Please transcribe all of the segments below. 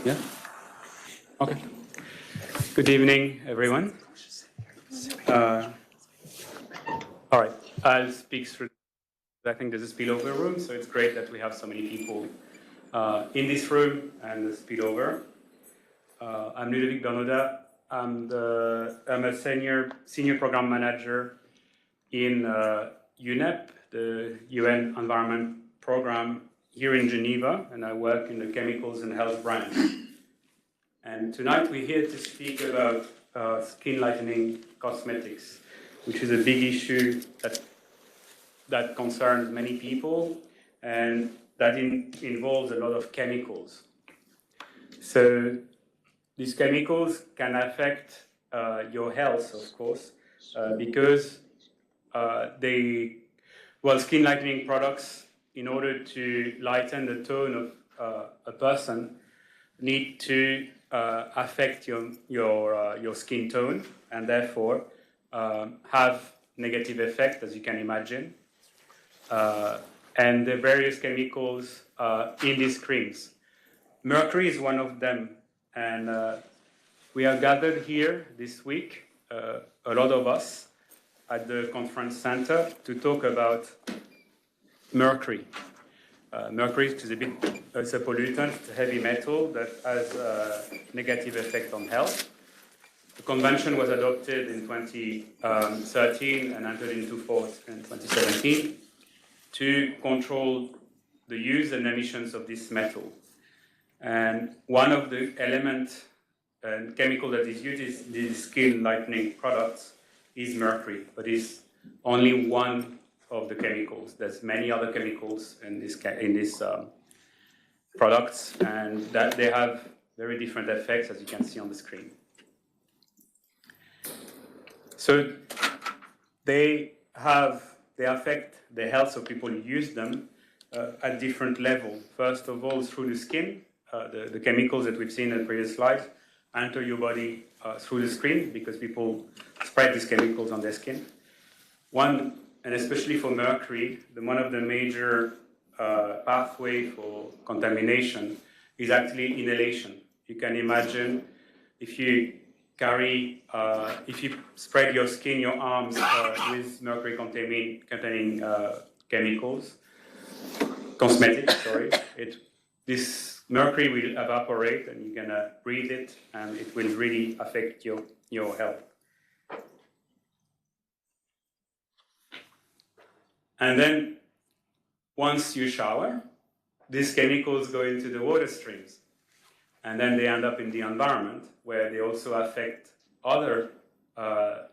Yeah? Okay. Good evening, everyone. All right, I'll speak through. I think there's a spillover room, so it's great that we have so many people in this room and the spillover. I'm Ludovic Bernoda. I'm a senior program manager in UNEP, the UN Environment Program here in Geneva, and I work in the chemicals and health branch. And tonight we're here to speak about skin lightening cosmetics, which is a big issue that concerns many people and that involves a lot of chemicals. So these chemicals can affect your health, of course, because skin lightening products, in order to lighten the tone of a person, need to affect your skin tone and therefore have negative effect, as you can imagine. And the various chemicals in these creams. Mercury is one of them, and we are gathered here this week, a lot of us, at the conference center to talk about mercury. Mercury is it's a pollutant, it's a heavy metal that has a negative effect on health. The convention was adopted in 2013 and entered into force in 2017 to control the use and emissions of this metal. And one of the elements and chemical that is used in these skin lightening products is mercury, but it's only one of the chemicals. There's many other chemicals in these products, and that they have very different effects, as you can see on the screen. So they affect the health of people who use them at different levels. First of all, through the skin, the chemicals that we've seen in the previous slides enter your body through the skin because people spread these chemicals on their skin. One, and especially for mercury, one of the major pathway for contamination is actually inhalation. You can imagine if you spread your skin, your arms with mercury containing chemicals, cosmetics, this mercury will evaporate and you're gonna breathe it, and it will really affect your health. And then once you shower, these chemicals go into the water streams, and then they end up in the environment, where they also affect other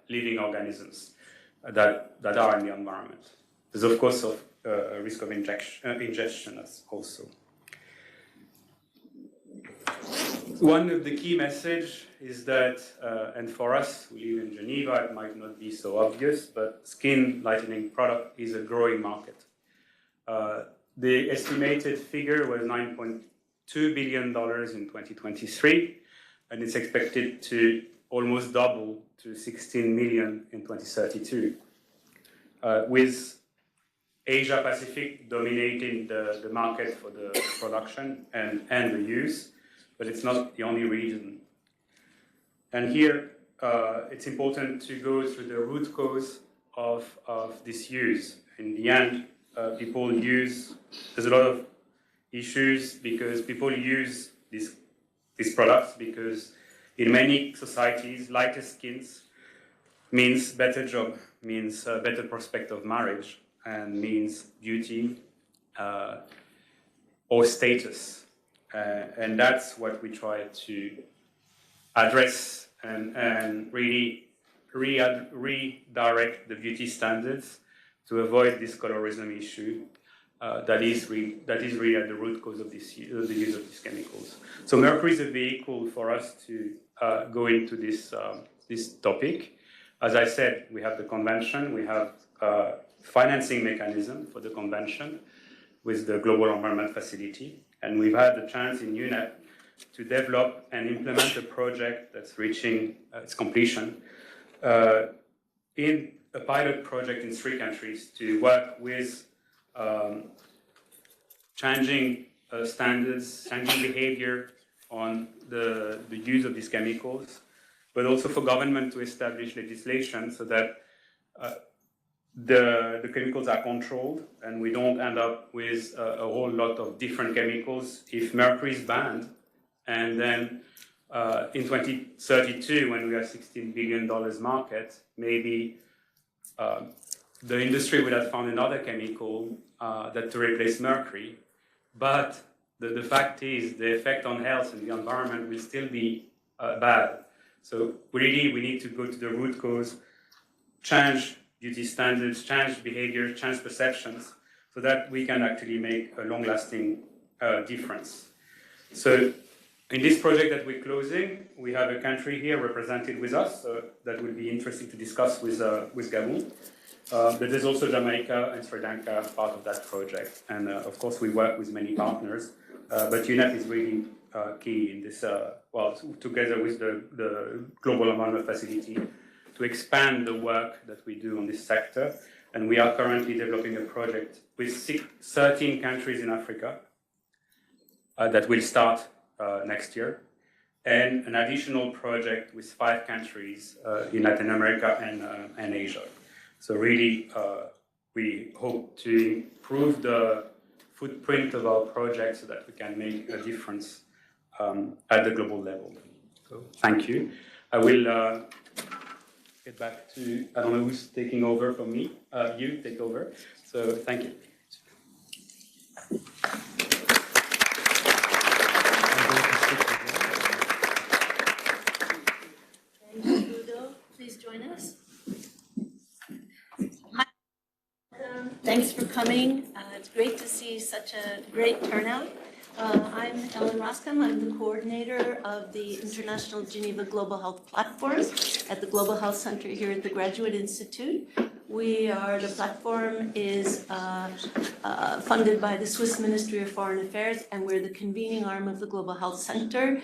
living organisms that are in the environment. There's of course a risk of ingestion also. One of the key messages is that, and for us who live in Geneva, it might not be so obvious, but skin lightening product is a growing market. The estimated figure was $9.2 billion in 2023, and it's expected to almost double to 16 million in 2032, with Asia Pacific dominating the market for the production and the use, but it's not the only region. And here, it's important to go through the root cause of this use. In the end, there's a lot of issues because people use these products because in many societies, lighter skins means better job, means better prospect of marriage, and means beauty or status. And that's what we try to address and really redirect the beauty standards to avoid this colorism issue that is really at the root cause of the use of these chemicals. So mercury is a vehicle for us to go into this topic. As I said, we have the convention, we have financing mechanism for the convention with the Global Environment Facility, and we've had the chance in UNEP to develop and implement a project that's reaching its completion in a pilot project in 3 countries to work with changing standards, changing behavior on the use of these chemicals, but also for government to establish legislation so that the chemicals are controlled and we don't end up with a whole lot of different chemicals. If mercury is banned, and then in 2032, when we have $16 billion market, maybe the industry would have found another chemical that to replace mercury. But the fact is the effect on health and the environment will still be bad. So really we need to go to the root cause, change beauty standards, change behavior, change perceptions, so that we can actually make a long-lasting difference. So in this project that we're closing, we have a country here represented with us, so that will be interesting to discuss with Gabon. But there's also Jamaica and Sri Lanka part of that project. And of course, we work with many partners, but UNEP is really key in this, together with the Global Environment Facility, to expand the work that we do on this sector. And we are currently developing a project with 13 countries in Africa that will start next year, and an additional project with 5 countries in Latin America and Asia. So really, we hope to improve the footprint of our project so that we can make a difference at the global level. So thank you. I will get back to, I don't know who's taking over from me. You take over. So thank you. Thank you, Udo. Please join us. Hi. Thanks for coming. It's great to see such a great turnout. I'm Ellen Roskam. I'm the coordinator of the International Geneva Global Health Platform at the Global Health Center here at the Graduate Institute. The platform is funded by the Swiss Ministry of Foreign Affairs, and we're the convening arm of the Global Health Center.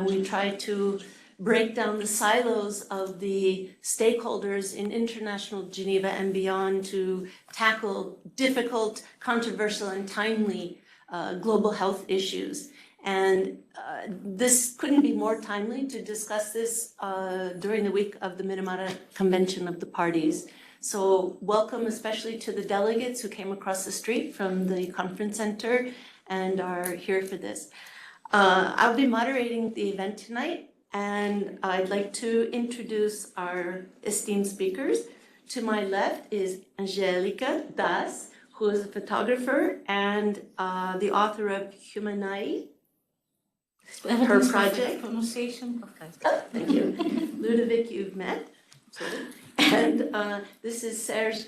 We try to break down the silos of the stakeholders in international Geneva and beyond to tackle difficult, controversial, and timely global health issues. And this couldn't be more timely to discuss this during the week of the Minamata Convention of the Parties. So welcome especially to the delegates who came across the street from the conference center and are here for this. I'll be moderating the event tonight, and I'd like to introduce our esteemed speakers. To my left is Angelica Das, who is a photographer and the author of Humanai, her project. Pronunciation. Okay. Oh, thank you. Ludovic, you've met. Sorry. And this is Serge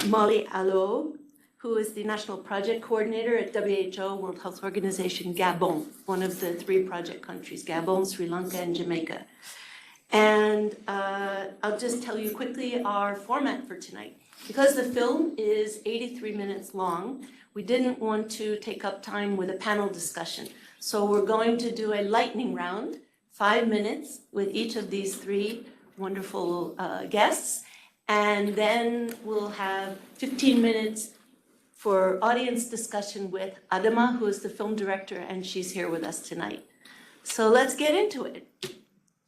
Molly Allo, who is the National Project Coordinator at WHO, World Health Organization, Gabon, one of the 3 project countries, Gabon, Sri Lanka, and Jamaica. And I'll just tell you quickly our format for tonight. Because the film is 83 minutes long, we didn't want to take up time with a panel discussion. So we're going to do a lightning round, 5 minutes with each of these 3 wonderful guests. And then we'll have 15 minutes for audience discussion with Adama, who is the film director, and she's here with us tonight. So let's get into it,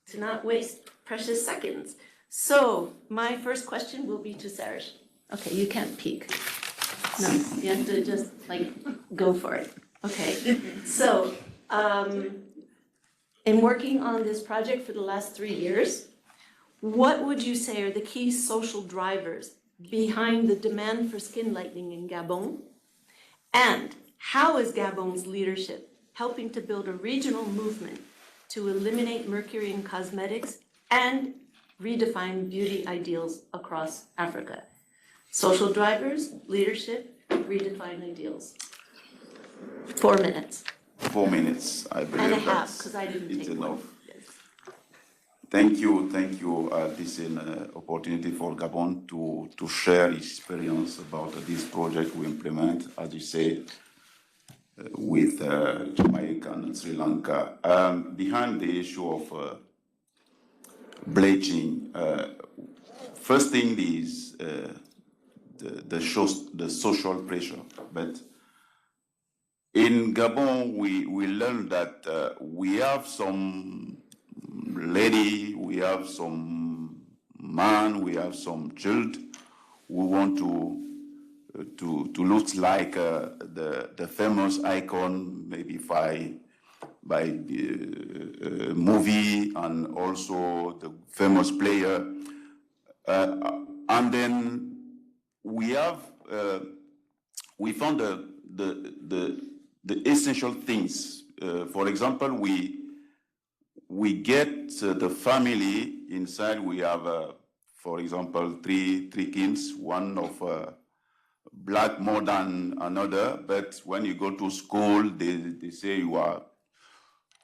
to not waste precious seconds. So my first question will be to Serge. Okay, you can't peek. No, you have to just go for it. Okay, so in working on this project for the last 3 years, what would you say are the key social drivers behind the demand for skin lightening in Gabon? And how is Gabon's leadership helping to build a regional movement to eliminate mercury in cosmetics and redefine beauty ideals across Africa? Social drivers, leadership, redefine ideals. 4 minutes. 4 minutes, I believe. And a half, because I didn't take enough. one. Yes. Thank you. This is an opportunity for Gabon to share experience about this project we implement, as you say, with Jamaica and Sri Lanka. Behind the issue of bleaching, first thing is the social pressure, but In Gabon, we learned that we have some lady, we have some man, we have some child who want to look like the famous icon, maybe by the movie and also the famous player. And then we found the essential things. For example, we get the family inside. We have, for example, three kids, one of black more than another, but when you go to school, they say you are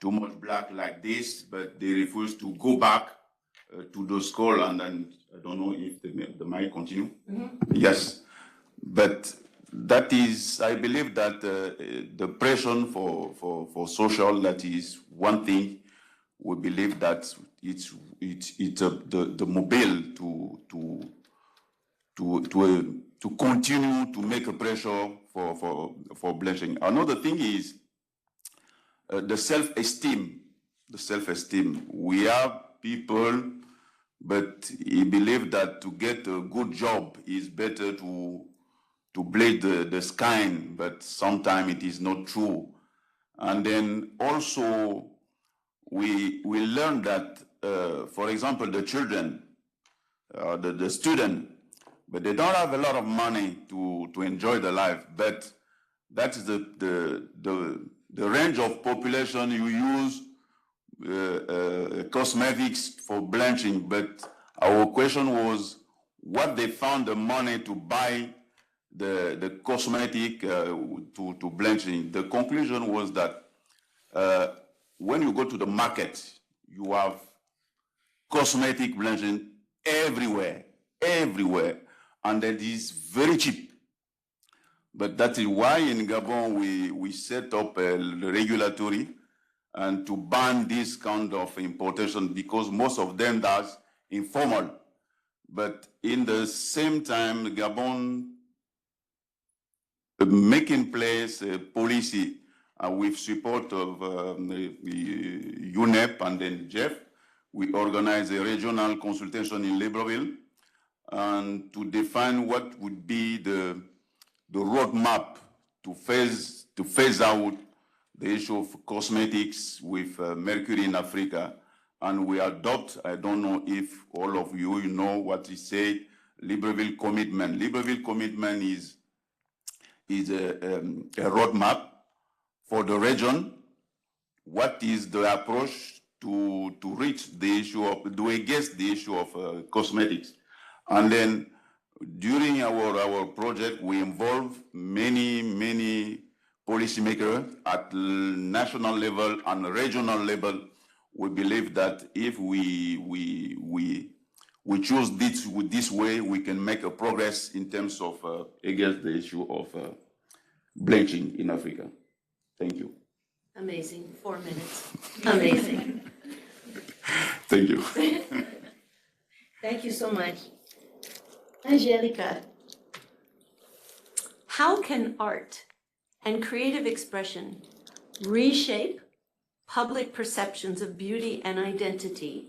too much black like this, but they refuse to go back to the school. And then I don't know if the might continue. Mm-hmm. Yes, but that is, I believe that the pressure for social, that is one thing. We believe that it's the mobile to continue to make a pressure for blanching. Another thing is the self-esteem. The self-esteem. We have people, but he believes that to get a good job is better to bleed the skin, but sometimes it is not true. And then also we learn that, for example, the children, the student, but they don't have a lot of money to enjoy the life. But that's the range of population you use cosmetics for blanching. But our question was what they found the money to buy the cosmetic to blanching. The conclusion was that when you go to the market, you have cosmetic blanching everywhere, and that is very cheap. But that is why in Gabon we set up a regulatory and to ban this kind of importation, because most of them does informal. But in the same time, Gabon make in place a policy with support of UNEP and then Jeff. We organize a regional consultation in Libreville and to define what would be the roadmap to phase out the issue of cosmetics with mercury in Africa. And we adopt, I don't know if all of you know what is said, Libreville commitment. Libreville commitment is a roadmap for the region. What is the approach to reach the issue of, to against the issue of cosmetics? And then during our project, we involve many policymakers at national level and regional level. We believe that if we choose this way, we can make a progress in terms of against the issue of blanching in Africa. Thank you. Amazing. 4 minutes. Amazing. Thank you. Thank you so much. Angelica, how can art and creative expression reshape public perceptions of beauty and identity,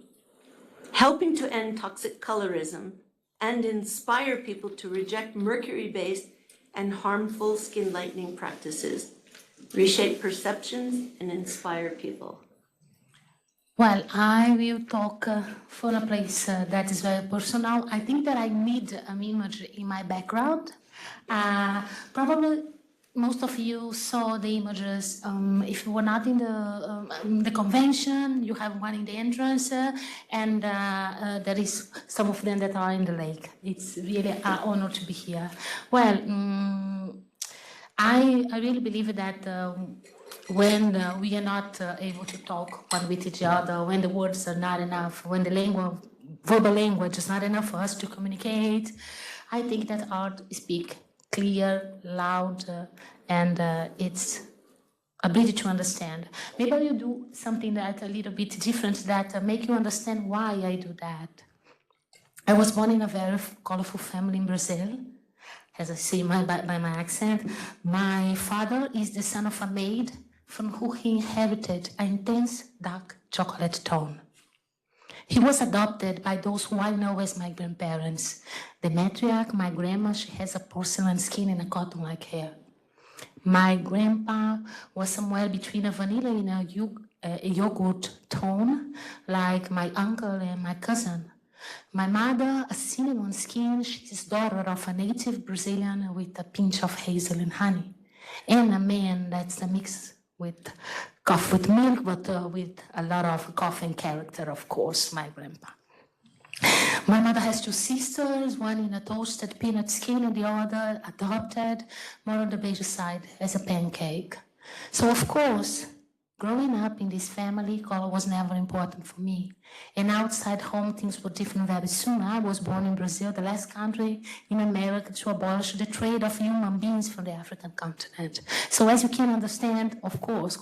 helping to end toxic colorism and inspire people to reject mercury-based and harmful skin lightening practices, reshape perceptions and inspire people? Well, I will talk from a place that is very personal. I think that I need an image in my background. Probably most of you saw the images. If you were not in the convention, you have one in the entrance, and there is some of them that are in the lake. It's really an honor to be here. Well, I really believe that when we are not able to talk one with each other, when the words are not enough, when the verbal language is not enough for us to communicate, I think that art speaks clear, loud, and it's ability to understand. Maybe I will do something that a little bit different that make you understand why I do that. I was born in a very colorful family in Brazil. as I see by my accent. My father is the son of a maid from whom he inherited an intense dark chocolate tone. He was adopted by those who I know as my grandparents. The matriarch, my grandma, she has a porcelain skin and a cotton-like hair. My grandpa was somewhere between a vanilla and a yogurt tone, like my uncle and my cousin. My mother, a cinnamon skin, she's daughter of a native Brazilian with a pinch of hazel and honey. And a man that's a mix with coffee with milk, but with a lot of coffee and character, of course, my grandpa. My mother has two sisters, one in a toasted peanut skin and the other adopted, more on the beige side, as a pancake. So, of course, growing up in this family, color was never important for me. And outside home, things were different very soon. I was born in Brazil, the last country in America to abolish the trade of human beings from the African continent. So as you can understand, of course,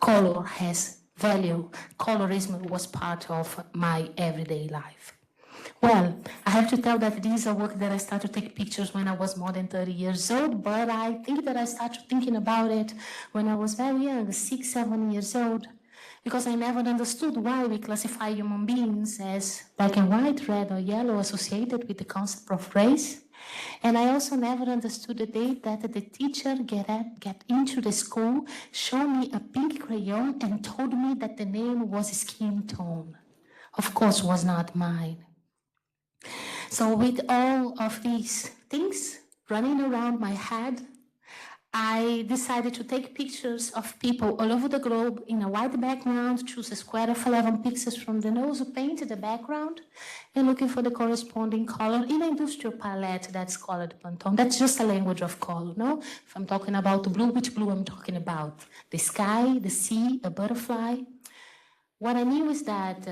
color has value. Colorism was part of my everyday life. Well, I have to tell that this is a work that I started to take pictures when I was more than 30 years old, but I think that I started thinking about it when I was very young, 6, 7 years old, because I never understood why we classify human beings as black and white, red or yellow, associated with the concept of race. And I also never understood the day that the teacher get into the school, showed me a pink crayon and told me that the name was skin tone. Of course, was not mine. So with all of these things running around my head, I decided to take pictures of people all over the globe in a white background, choose a square of 11 pixels from the nose, paint the background, and looking for the corresponding color in an industrial palette that's colored Pantone. That's just a language of color, no? If I'm talking about blue, which blue I'm talking about? The sky, the sea, a butterfly. What I knew is that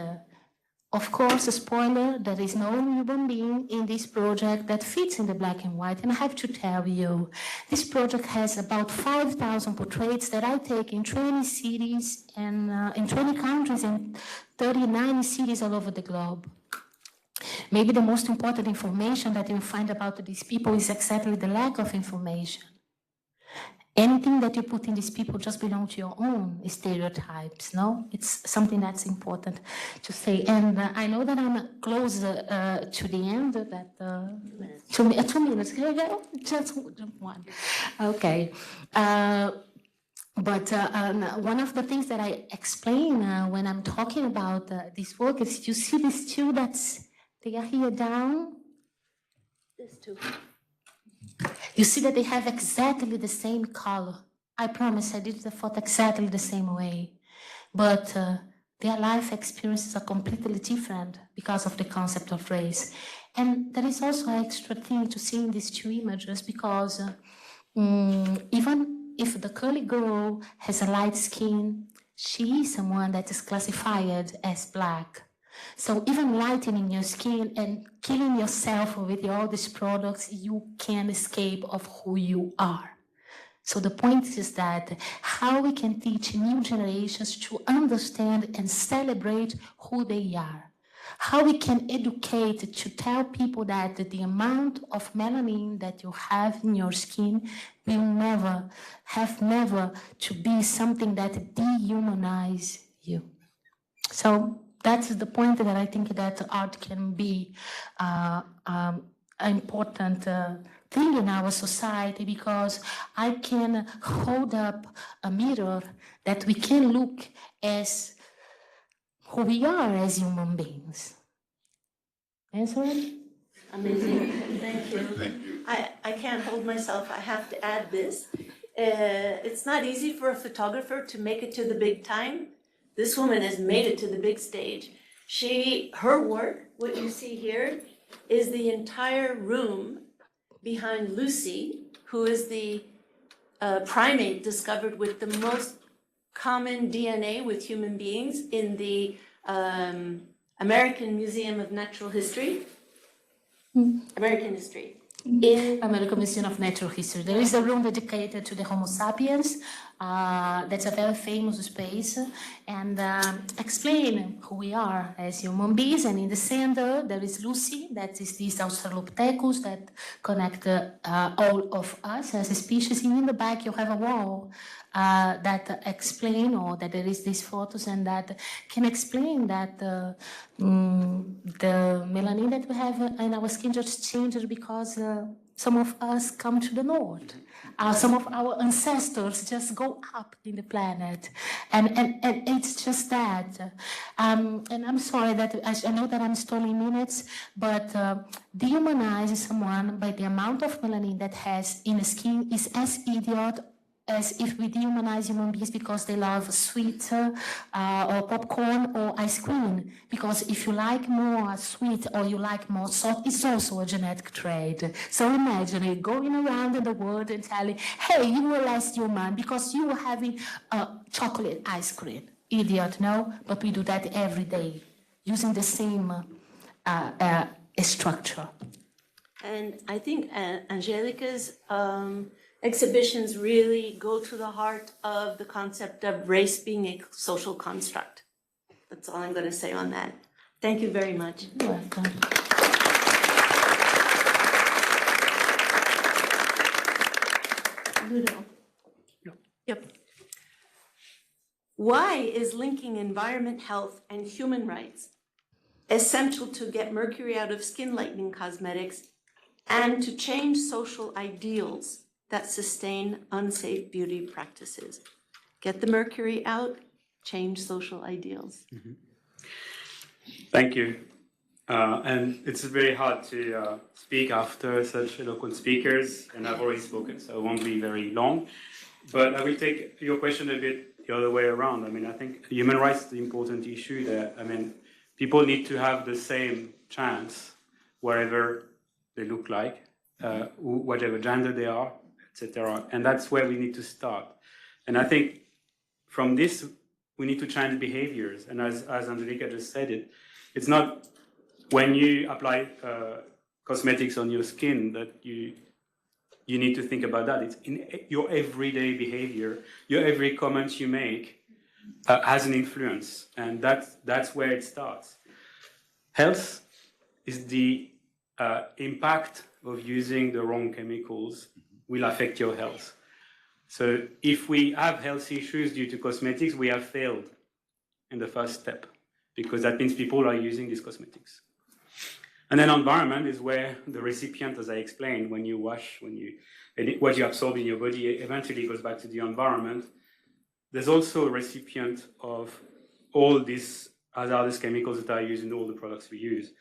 of course, a spoiler, there is no human being in this project that fits in the black and white. And I have to tell you, this project has about 5,000 portraits that I take in 20 cities and in 20 countries and 39 cities all over the globe. Maybe the most important information that you find about these people is exactly the lack of information. Anything that you put in these people just belongs to your own stereotypes, no? It's something that's important to say. And I know that I'm close to the end, that 2 minutes, here we go, just one. Okay. But one of the things that I explain when I'm talking about this work is you see these two they are here down, these two. You see that they have exactly the same color. I promise I did the photo exactly the same way. But their life experiences are completely different because of the concept of race. And there is also an extra thing to see in these two images because even if the curly girl has a light skin, she is someone that is classified as black. So even lightening your skin and killing yourself with all these products, you can't escape of who you are. So the point is that how we can teach new generations to understand and celebrate who they are. How we can educate to tell people that the amount of melanin that you have in your skin will never to be something that dehumanizes you. So that's the point that I think that art can be an important thing in our society because I can hold up a mirror that we can look as who we are as human beings. Answer it? Amazing. Thank you. Thank you. I can't hold myself. I have to add this. It's not easy for a photographer to make it to the big time. This woman has made it to the big stage. Her work, what you see here, is the entire room behind Lucy, who is the primate discovered with the most common DNA with human beings in the American Museum of Natural History. American History. American Museum of Natural History. There is a room dedicated to the Homo sapiens, That's a very famous space, and explain who we are as human beings. And in the center, there is Lucy, that is this Australopithecus that connect all of us as a species. And in the back, you have a wall that explain, or that there is these photos, and that can explain that the melanin that we have in our skin just changed because some of us come to the north. Some of our ancestors just go up in the planet, and it's just that. And I'm sorry that I know that I'm stealing minutes, but dehumanizing someone by the amount of melanin that has in the skin is as idiot as if we dehumanize human beings because they love sweet or popcorn or ice cream. Because if you like more sweet or you like more salt, it's also a genetic trait. So imagine it going around in the world and telling, hey, you were less human because you were having chocolate ice cream. Idiot, no? But we do that every day using the same structure. And I think Angelica's exhibitions really go to the heart of the concept of race being a social construct. That's all I'm going to say on that. Thank you very much. You're welcome. Ludo. Yep. Why is linking environment health and human rights essential to get mercury out of skin lightening cosmetics and to change social ideals that sustain unsafe beauty practices? Get the mercury out, change social ideals. Mm-hmm. Thank you. And it's very hard to speak after such eloquent speakers, and I've already spoken, so it won't be very long. But I will take your question a bit the other way around. I mean, I think human rights is the important issue there. I mean, people need to have the same chance wherever they look like, whatever gender they are, etc. And that's where we need to start. And I think from this, we need to change behaviors. And as Angelica just said it, it's not when you apply cosmetics on your skin that you need to think about that. It's in your everyday behavior. Your every comment you make has an influence, and that's where it starts. Health is the impact of using the wrong chemicals will affect your health. So if we have health issues due to cosmetics, we have failed in the first step, because that means people are using these cosmetics. And then environment is where the recipient, as I explained, when you wash, what you absorb in your body eventually goes back to the environment. There's also a recipient of all these hazardous chemicals that are used in all the products we use.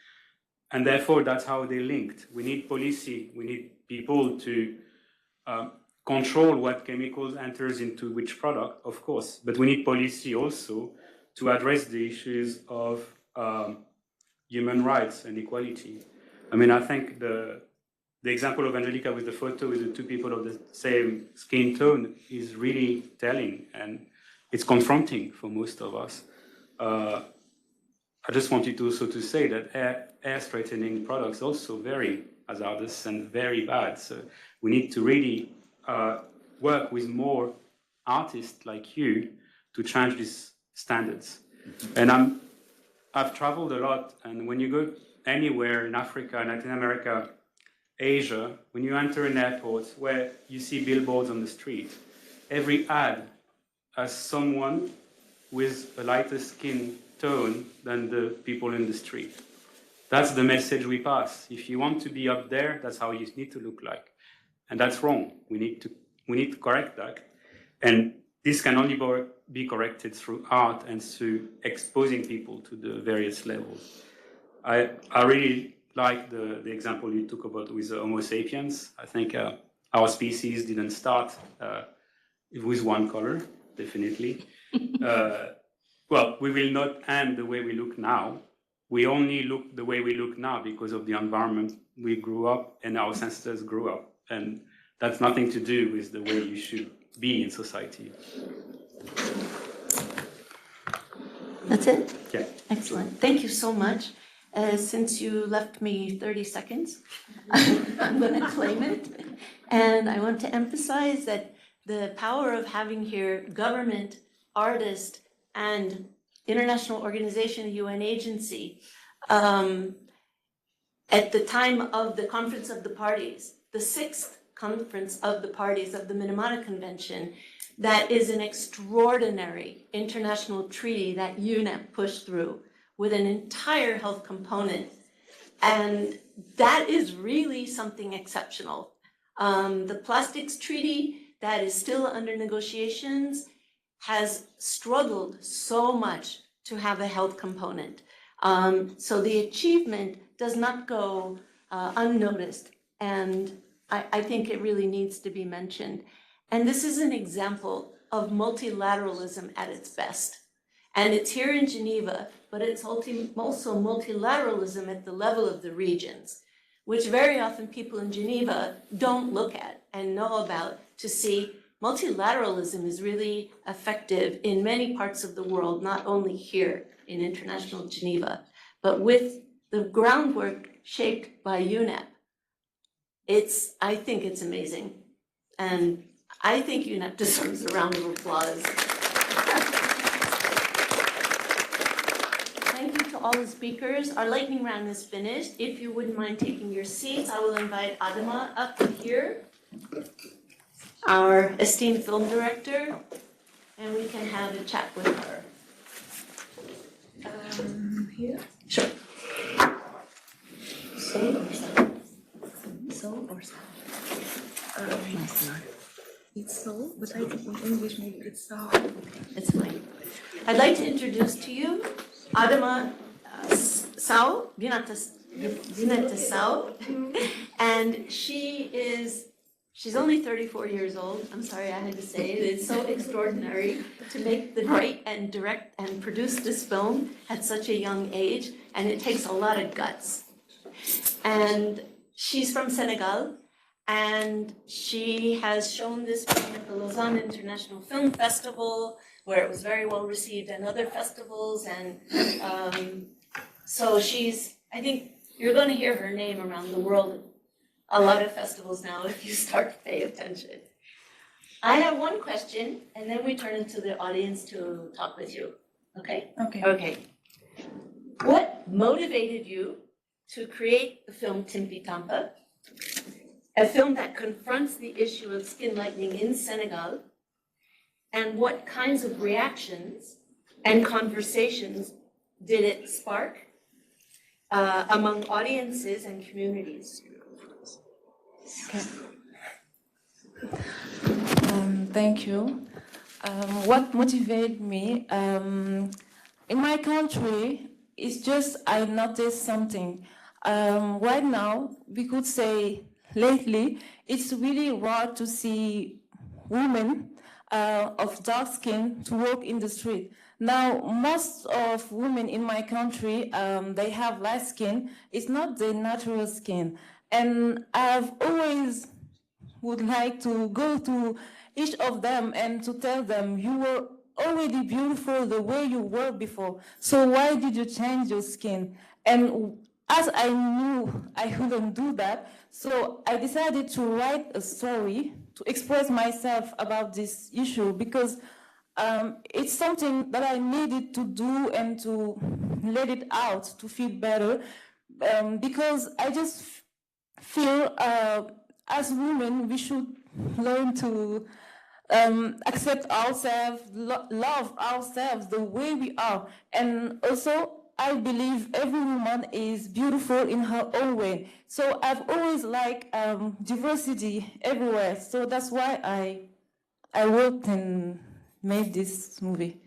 And therefore, that's how they're linked. We need policy, we need people to control what chemicals enters into which product, of course, but we need policy also to address the issues of human rights and equality. I mean, I think the example of Angelica with the photo with the two people of the same skin tone is really telling, and it's confronting for most of us. I just wanted also to say that hair straightening products are also very hazardous and very bad. So we need to really work with more artists like you to change these standards. And I've traveled a lot, and when you go anywhere in Africa, Latin America, Asia, when you enter an airport where you see billboards on the street, every ad has someone with a lighter skin tone than the people in the street. That's the message we pass. If you want to be up there, that's how you need to look like. And that's wrong. We need to correct that. And this can only be corrected through art and through exposing people to the various levels. I really like the example you took about with Homo sapiens. I think our species didn't start with one color, definitely. Well, we will not end the way we look now. We only look the way we look now because of the environment we grew up and our ancestors grew up. And that's nothing to do with the way you should be in society. That's it? Yeah. Excellent. Thank you so much. Since you left me 30 seconds, I'm going to claim it. And I want to emphasize that the power of having here government, artist, and international organization, UN agency, at the time of the Conference of the Parties, the 6th Conference of the Parties of the Minamata Convention, that is an extraordinary international treaty that UNEP pushed through with an entire health component. And that is really something exceptional. The plastics treaty that is still under negotiations has struggled so much to have a health component. So the achievement does not go unnoticed, and I think it really needs to be mentioned. And this is an example of multilateralism at its best. And it's here in Geneva, but it's also multilateralism at the level of the regions, which very often people in Geneva don't look at and know about to see multilateralism is really effective in many parts of the world, not only here in International Geneva, but with the groundwork shaped by UNEP. I think it's amazing. And I think UNEP deserves a round of applause. Thank you to all the speakers. Our lightning round is finished. If you wouldn't mind taking your seats, I will invite Adama up here, our esteemed film director, and we can have a chat with her. Here? Sure. Soul or sound? Soul or sound? It's soul, but I think in English maybe it's soul. It's fine. I'd like to introduce to you Adama Sao, Binata Sao, and she's only 34 years old. I'm sorry I had to say it. It's so extraordinary to make the write and direct and produce this film at such a young age, and it takes a lot of guts. And she's from Senegal, and she has shown this film at the Lausanne International Film Festival, where it was very well received, and other festivals. And so I think you're going to hear her name around the world, a lot of festivals now, if you start to pay attention. I have one question, and then we turn it to the audience to talk with you. Okay? Okay. Okay. What motivated you to create the film Timpi Tampa, a film that confronts the issue of skin lightening in Senegal, and what kinds of reactions and conversations did it spark among audiences and communities? Okay. Thank you. What motivated me in my country is just I noticed something. Right now, we could say lately, it's really rare to see women of dark skin to walk in the street. Now, most of women in my country, they have light skin. It's not their natural skin. And I've always would like to go to each of them and to tell them, you were already beautiful the way you were before. So why did you change your skin? And as I knew I couldn't do that, so I decided to write a story to express myself about this issue, because it's something that I needed to do and to let it out to feel better, because I just feel as women we should learn to accept ourselves, love ourselves the way we are. And also I believe every woman is beautiful in her own way. So I've always liked diversity everywhere. So that's why I worked and made this movie.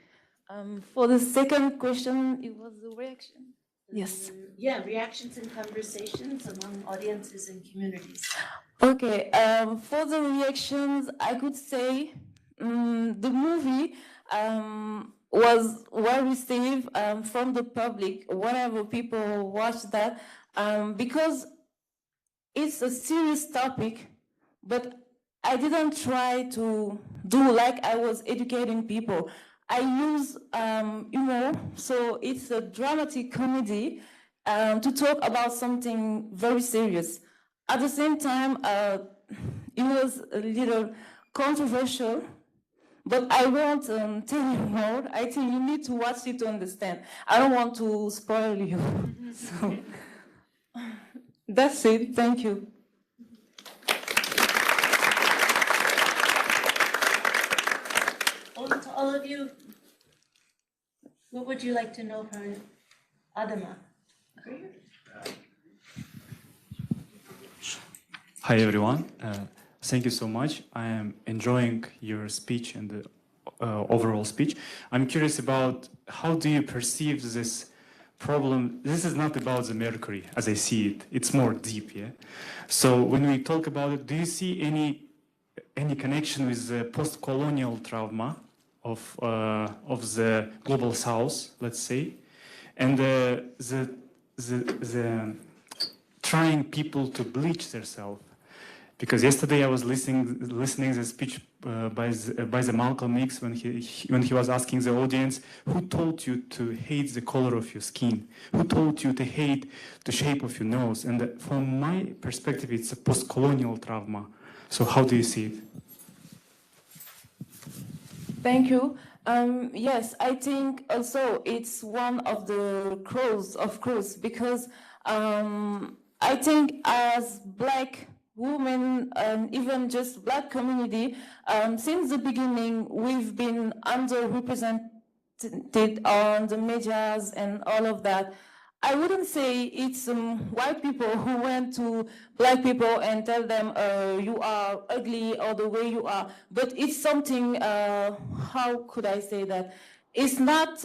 For the second question, it was the reaction. Yes. Yeah, reactions and conversations among audiences and communities. Okay, for the reactions, I could say the movie was well received from the public whenever people watch that, because it's a serious topic, but I didn't try to do like I was educating people. I use humor, so it's a dramatic comedy to talk about something very serious. At the same time, it was a little controversial, but I won't tell you more. I think you need to watch it to understand. I don't want to spoil you. So that's it. Thank you. Well, to all of you, what would you like to know from Adama? Hi everyone, thank you so much. I am enjoying your speech and the overall speech. I'm curious about how do you perceive this problem? This is not about the mercury as I see it, it's more deep, yeah? So when we talk about it, do you see any connection with the post-colonial trauma of the global south, let's say, and the trying people to bleach themselves? Because yesterday I was listening the speech by the Malcolm X when he was asking the audience, who told you to hate the color of your skin? Who told you to hate the shape of your nose? And from my perspective, it's a post-colonial trauma. So how do you see it? Thank you. Yes, I think also it's one of the cause, of course, because I think as Black women and even just Black community, since the beginning, we've been underrepresented on the medias and all of that. I wouldn't say it's white people who went to Black people and tell them you are ugly or the way you are, but it's something, how could I say that? It's not,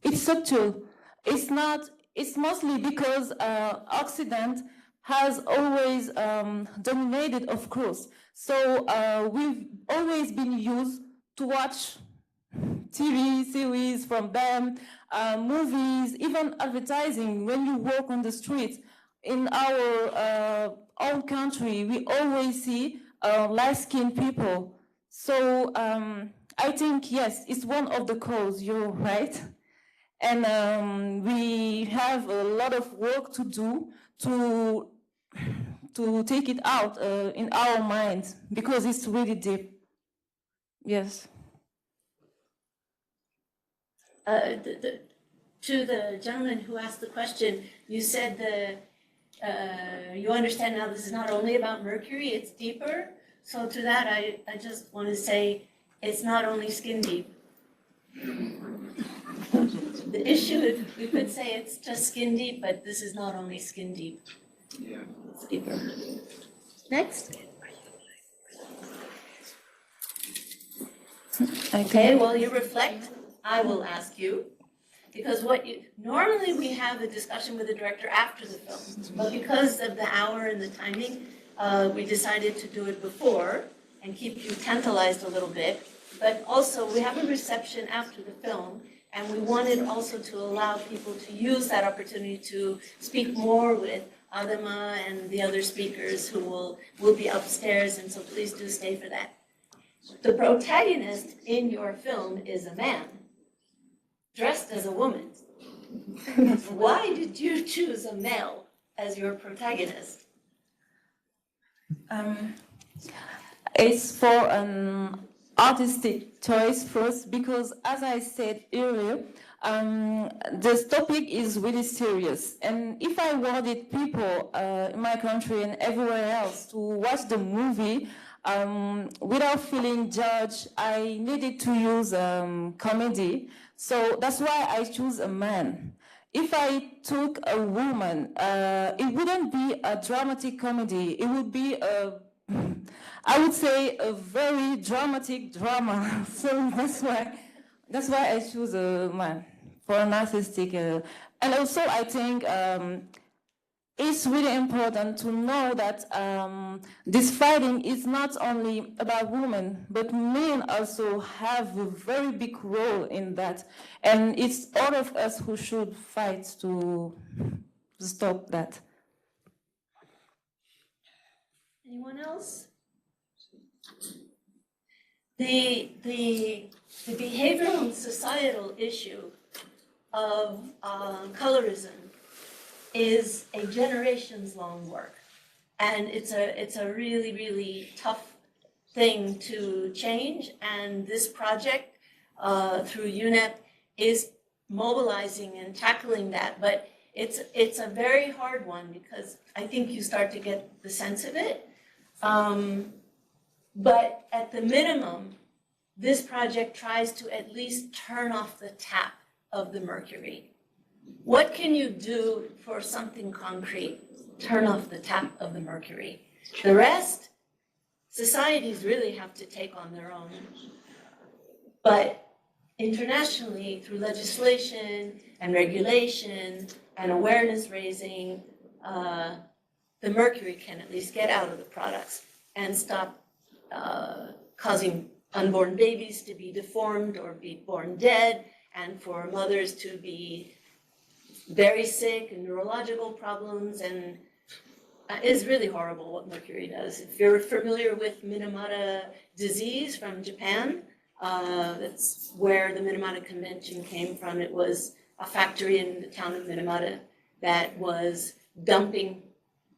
it's subtle. It's mostly because Occident has always dominated, of course. So we've always been used to watch TV series from them, movies, even advertising. When you walk on the streets in our own country, we always see light-skinned people. So I think, yes, it's one of the causes, you're right. And we have a lot of work to do to take it out in our minds, because it's really deep. Yes. To the gentleman who asked the question, you said you understand now this is not only about mercury, it's deeper. So to that, I just want to say it's not only skin deep. The issue, we could say it's just skin deep, but this is not only skin deep. Yeah. It's deeper. Next. Okay, while you reflect, I will ask you, because normally we have a discussion with the director after the film, but because of the hour and the timing, we decided to do it before and keep you tantalized a little bit. But also, we have a reception after the film, and we wanted also to allow people to use that opportunity to speak more with Adama and the other speakers who will be upstairs, and so please do stay for that. The protagonist in your film is a man, dressed as a woman. Why did you choose a male as your protagonist? It's for an artistic choice first, because as I said earlier, this topic is really serious. And if I wanted people in my country and everywhere else to watch the movie without feeling judged, I needed to use comedy. So that's why I choose a man. If I took a woman, it wouldn't be a dramatic comedy. It would be I would say a very dramatic drama. So that's why I choose a man for an artistic. And also I think it's really important to know that this fighting is not only about women, but men also have a very big role in that. And it's all of us who should fight to stop that. Anyone else? The behavioral and societal issue of colorism is a generations-long work, and it's a really, really tough thing to change, and this project through UNEP is mobilizing and tackling that. But it's a very hard one because I think you start to get the sense of it. But at the minimum, this project tries to at least turn off the tap of the mercury. What can you do for something concrete? Turn off the tap of the mercury. The rest, societies really have to take on their own. But internationally, through legislation and regulation and awareness raising, the mercury can at least get out of the products and stop causing unborn babies to be deformed or be born dead, and for mothers to be very sick and neurological problems. And it's really horrible what mercury does. If you're familiar with Minamata disease from Japan, that's where the Minamata Convention came from. It was a factory in the town of Minamata that was dumping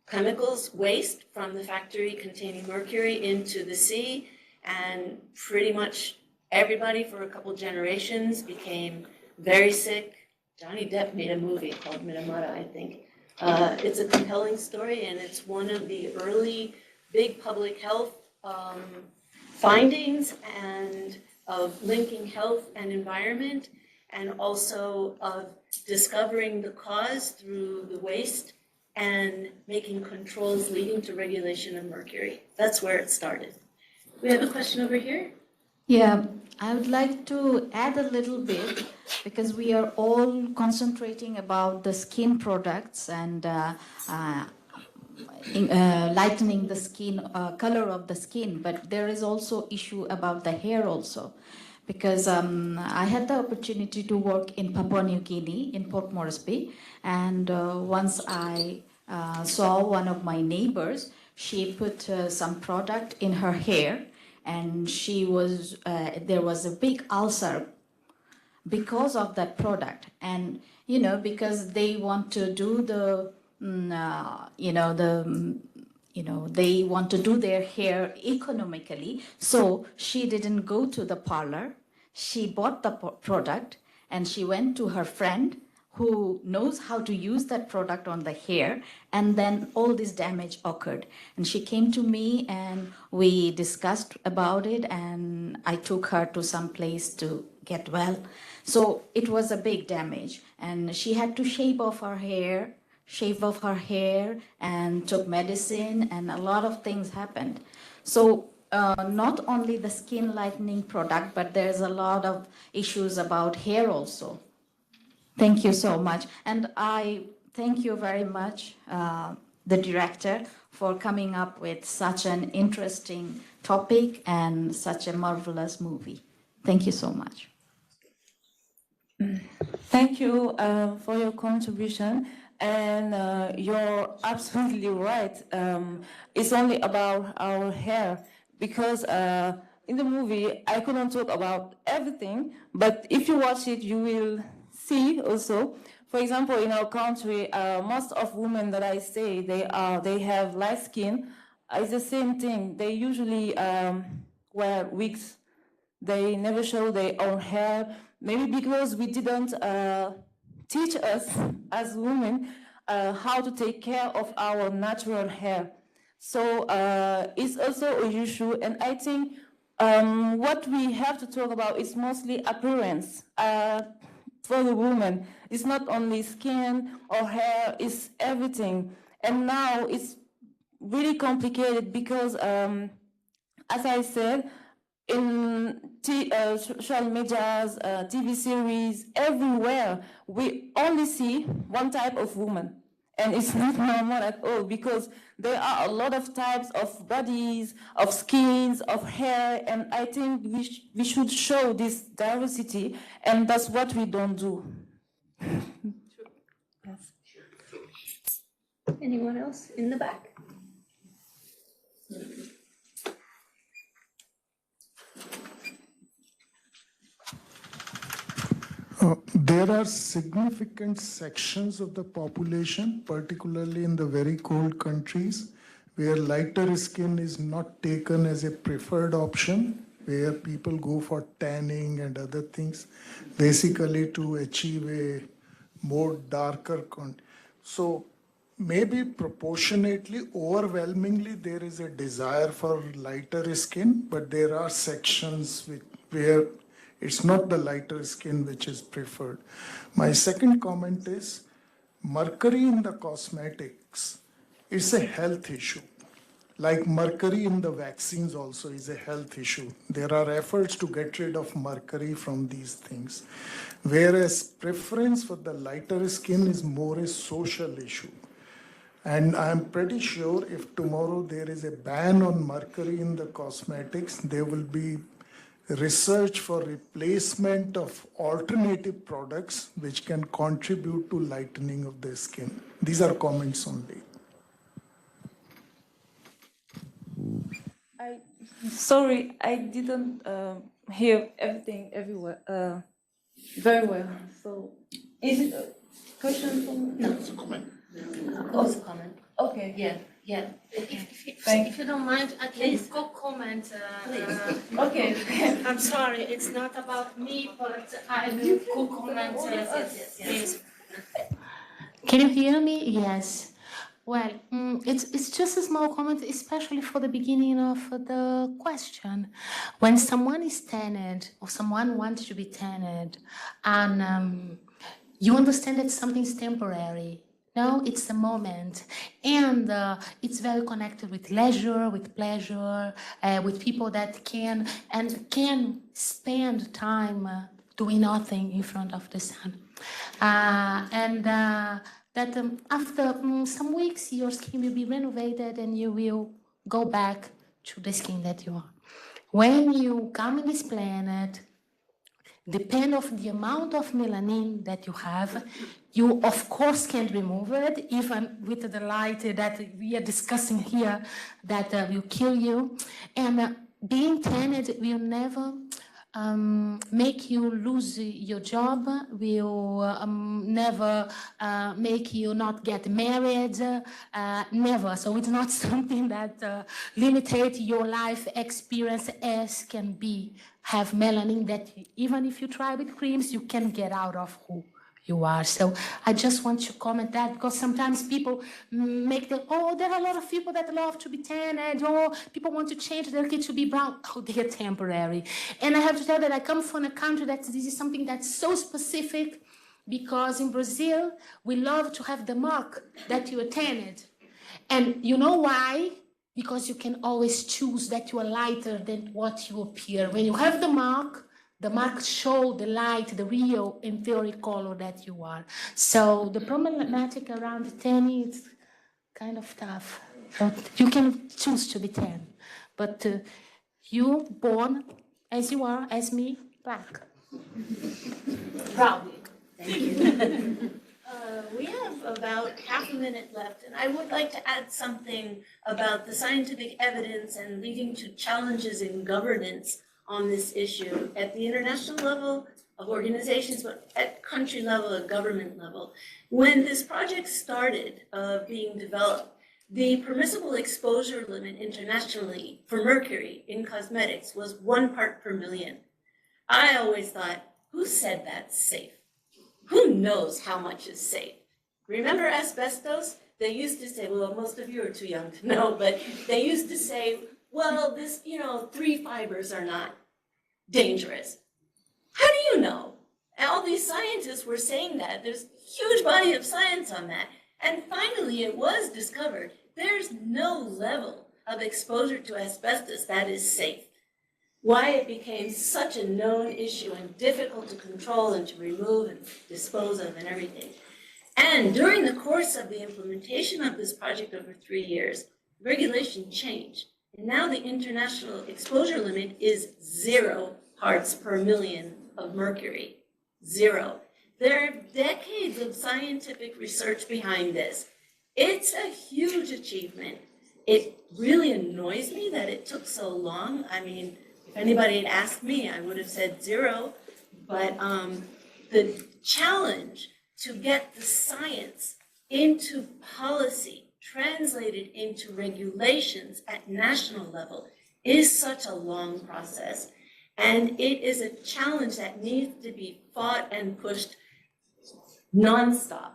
chemicals, waste from the factory containing mercury into the sea, and pretty much everybody for a couple generations became very sick. Johnny Depp made a movie called Minamata, I think. It's a compelling story, and it's one of the early big public health findings and of linking health and environment, and also of discovering the cause through the waste and making controls leading to regulation of mercury. That's where it started. We have a question over here. Yeah, I would like to add a little bit, because we are all concentrating about the skin products and lightening the skin, color of the skin, but there is also issue about the hair also. Because I had the opportunity to work in Papua New Guinea, in Port Moresby, and once I saw one of my neighbors, she put some product in her hair, and she was there was a big ulcer because of that product. And you know, because they want to do the they want to do their hair economically, so she didn't go to the parlor. She bought the product and she went to her friend who knows how to use that product on the hair, and then all this damage occurred. And she came to me and we discussed about it, and I took her to some place to get well. So it was a big damage, and she had to shave off her hair and took medicine, and a lot of things happened. So not only the skin lightening product, but there's a lot of issues about hair also. Thank you so much. And I thank you very much, the director, for coming up with such an interesting topic and such a marvelous movie. Thank you so much. Thank you for your contribution. And you're absolutely right. It's only about our hair, because in the movie, I couldn't talk about everything, but if you watch it, you will see also. For example, in our country, most of women that I say, they have light skin. It's the same thing. They usually wear wigs. They never show their own hair, maybe because we didn't teach us as women how to take care of our natural hair. So it's also an issue, and I think what we have to talk about is mostly appearance for the woman. It's not only skin or hair, it's everything. And now it's really complicated because, as I said, in social medias, TV series, everywhere, we only see one type of woman. And it's not normal at all, because there are a lot of types of bodies, of skins, of hair, and I think we should show this diversity, and that's what we don't do. Yes. Anyone else in the back? There are significant sections of the population, particularly in the very cold countries, where lighter skin is not taken as a preferred option, where people go for tanning and other things, basically to achieve a more darker content. So maybe proportionately, overwhelmingly, there is a desire for lighter skin, but there are sections where it's not the lighter skin which is preferred. My second comment is mercury in the cosmetics is a health issue. Like mercury in the vaccines also is a health issue. There are efforts to get rid of mercury from these things. Whereas preference for the lighter skin is more a social issue. And I'm pretty sure if tomorrow there is a ban on mercury in the cosmetics, there will be research for replacement of alternative products which can contribute to lightening of the skin. These are comments only. Sorry, I didn't hear everything everywhere very well. So, is it a question from? No, it's a comment. It's a comment. Okay. Yeah. If you don't mind, at least go comment. Okay. I'm sorry, it's not about me, but I will go comment. Yes. Can you hear me? Yes. Well, it's just a small comment, especially for the beginning of the question. When someone is tanned or someone wants to be tanned, and you understand that something's temporary. No, it's a moment, and it's very connected with leisure, with pleasure, with people that can spend time doing nothing in front of the sun, that after some weeks your skin will be renovated and you will go back to the skin that you are. When you come on this planet, depend of the amount of melanin that you have, you of course can't remove it, even with the light that we are discussing here that will kill you. And being tanned will never make you lose your job, will never make you not get married, never. So it's not something that limits your life experience as can be. Have melanin that even if you try with creams, you can get out of who you are. So I just want to comment that because sometimes people make there are a lot of people that love to be tan and people want to change their skin to be brown. Oh, they're temporary. And I have to tell that I come from a country that this is something that's so specific because in Brazil, we love to have the mark that you are tanned. And you know why? Because you can always choose that you are lighter than what you appear. When you have the mark shows the light, the real, in theory, color that you are. So the problematic around tanning is kind of tough. So you can choose to be tan, but you born as you are, as me, black. Proudly. Thank you. We have about half a minute left, and I would like to add something about the scientific evidence and leading to challenges in governance on this issue at the international level of organizations, but at country level, at government level. When this project started being developed, the permissible exposure limit internationally for mercury in cosmetics was 1 part per million. I always thought, who said that's safe? Who knows how much is safe? Remember asbestos? They used to say, well, most of you are too young to know, but they used to say, well, this, 3 fibers are not dangerous. How do you know? And all these scientists were saying that. There's a huge body of science on that. And finally, it was discovered there's no level of exposure to asbestos that is safe. Why it became such a known issue and difficult to control and to remove and dispose of and everything. And during the course of the implementation of this project over 3 years, regulation changed. And now the international exposure limit is 0 parts per million of mercury. 0. There are decades of scientific research behind this. It's a huge achievement. It really annoys me that it took so long. I mean, if anybody had asked me, I would have said 0. But the challenge to get the science into policy translated into regulations at national level is such a long process. And it is a challenge that needs to be fought and pushed nonstop.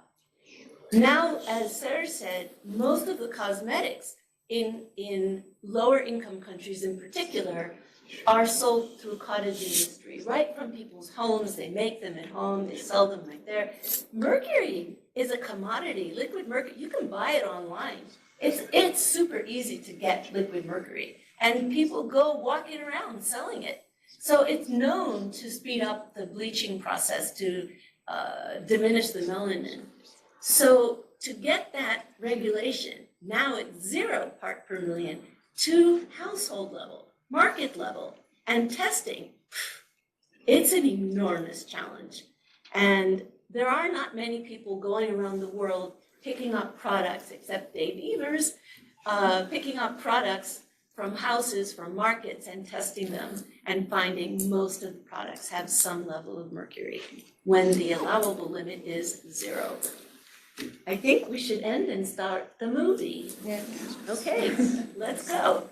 Now, as Sarah said, most of the cosmetics in lower income countries in particular are sold through cottage industry, right from people's homes. They make them at home, they sell them right there. Mercury is a commodity, liquid mercury. You can buy it online. It's super easy to get liquid mercury, and people go walking around selling it. So it's known to speed up the bleaching process, to diminish the melanin. So to get that regulation, now it's 0 part per million to household level, market level, and testing, it's an enormous challenge. And there are not many people going around the world picking up products, except Dave Evers, picking up products from houses, from markets, and testing them and finding most of the products have some level of mercury when the allowable limit is 0. I think we should end and start the movie. Yeah. Okay, let's go.